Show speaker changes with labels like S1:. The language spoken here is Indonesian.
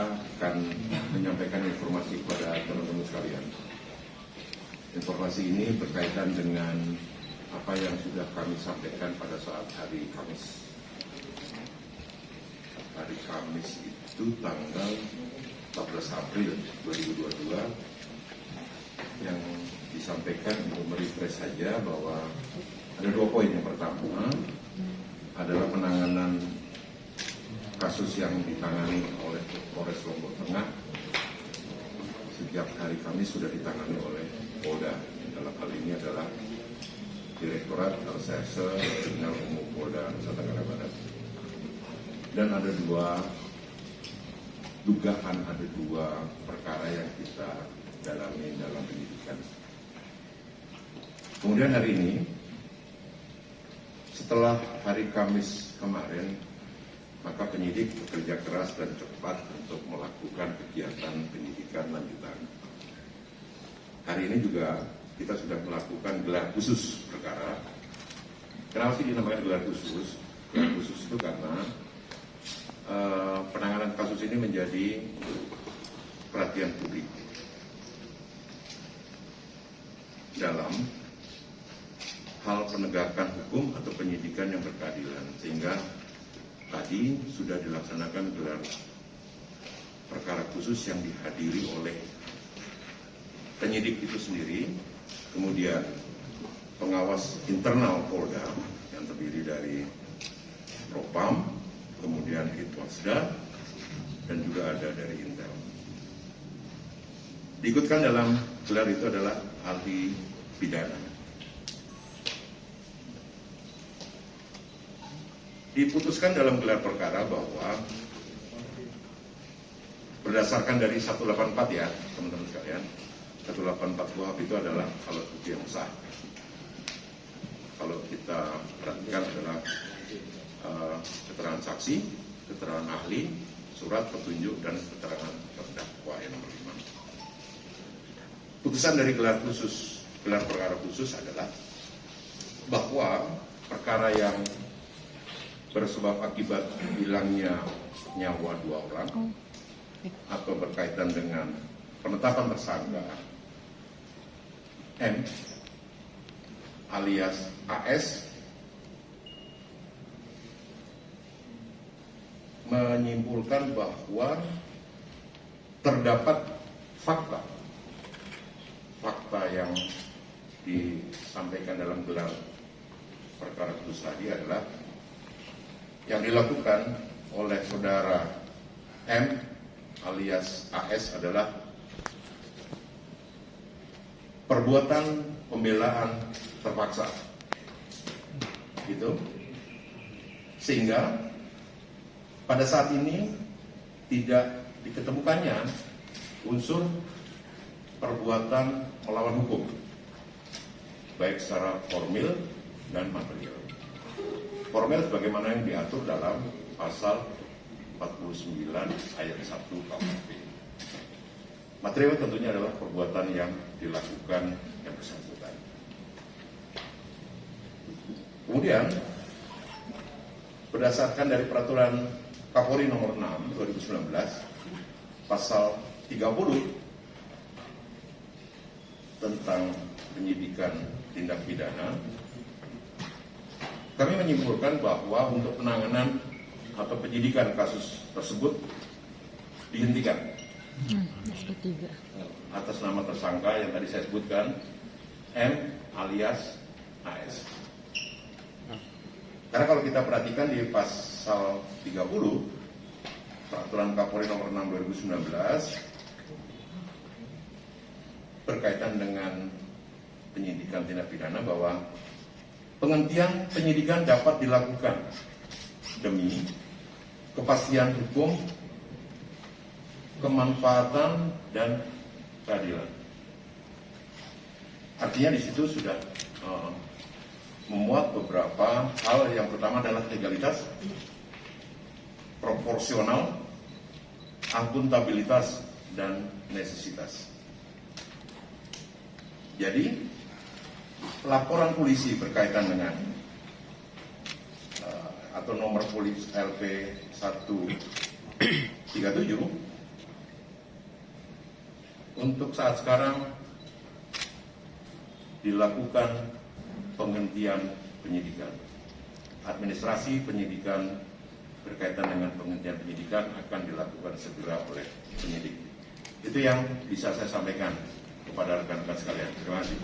S1: saya akan menyampaikan informasi kepada teman-teman sekalian. Informasi ini berkaitan dengan apa yang sudah kami sampaikan pada saat hari Kamis. Hari Kamis itu tanggal 14 April 2022 yang disampaikan untuk merefresh saja bahwa ada 2 poin. Yang pertama adalah penanganan kasus yang ditangani oleh Polres Lombok Tengah sejak hari Kamis sudah ditangani oleh Polda. Dalam hal ini adalah Direktorat Reserse Kriminal Umum Polda Nusa Tenggara Barat. Dan ada 2 dugaan, ada 2 perkara yang kita dalami dalam penyidikan. Kemudian hari ini, setelah hari Kamis kemarin, maka penyidik bekerja keras dan cepat untuk melakukan kegiatan penyidikan lanjutan. Hari ini juga kita sudah melakukan gelar khusus perkara. Kenapa sih dinamakan gelar khusus? Gelar khusus itu karena penanganan kasus ini menjadi perhatian publik dalam hal penegakan hukum atau penyidikan yang berkeadilan, sehingga tadi sudah dilaksanakan gelar perkara khusus yang dihadiri oleh penyidik itu sendiri, kemudian pengawas internal Polda yang terdiri dari Propam, kemudian Itwasda, dan juga ada dari Intel. Diikutkan dalam gelar itu adalah ahli pidana. Diputuskan dalam gelar perkara bahwa berdasarkan dari 184 ya teman-teman sekalian, 184 KUHP itu adalah alat bukti yang sah. Kalau kita perhatikan adalah keterangan saksi, keterangan ahli, surat petunjuk, dan keterangan terdakwa yang nomor 5. Putusan dari gelar perkara khusus adalah bahwa perkara yang bersebab akibat hilangnya nyawa 2 orang atau berkaitan dengan penetapan tersangka M alias AS menyimpulkan bahwa terdapat fakta yang disampaikan dalam gelar perkara khusus tadi adalah yang dilakukan oleh saudara M alias AS adalah perbuatan pembelaan terpaksa, gitu. Sehingga pada saat ini tidak diketemukannya unsur perbuatan melawan hukum, baik secara formil dan material. Formil sebagaimana yang diatur dalam pasal 49 ayat 1 KUHP. Material tentunya adalah perbuatan yang dilakukan yang bersangkutan. Kemudian berdasarkan dari peraturan Kapolri nomor 6 2019 pasal 30 tentang penyidikan tindak pidana, kami menyimpulkan bahwa untuk penanganan atau penyidikan kasus tersebut dihentikan atas nama tersangka yang tadi saya sebutkan, M alias AS. Karena kalau kita perhatikan di pasal 30 peraturan Kapolri nomor 6 2019 berkaitan dengan penyidikan tindak pidana bahwa penghentian penyidikan dapat dilakukan demi kepastian hukum, kemanfaatan, dan keadilan. Artinya di situ sudah memuat beberapa hal. Yang pertama adalah legalitas, proporsional, akuntabilitas, dan necesitas. Jadi laporan polisi berkaitan dengan atau nomor polisi LP 137 untuk saat sekarang dilakukan penghentian penyidikan. Administrasi penyidikan berkaitan dengan penghentian penyidikan akan dilakukan segera oleh penyidik. Itu yang bisa saya sampaikan kepada rekan-rekan sekalian. Terima kasih.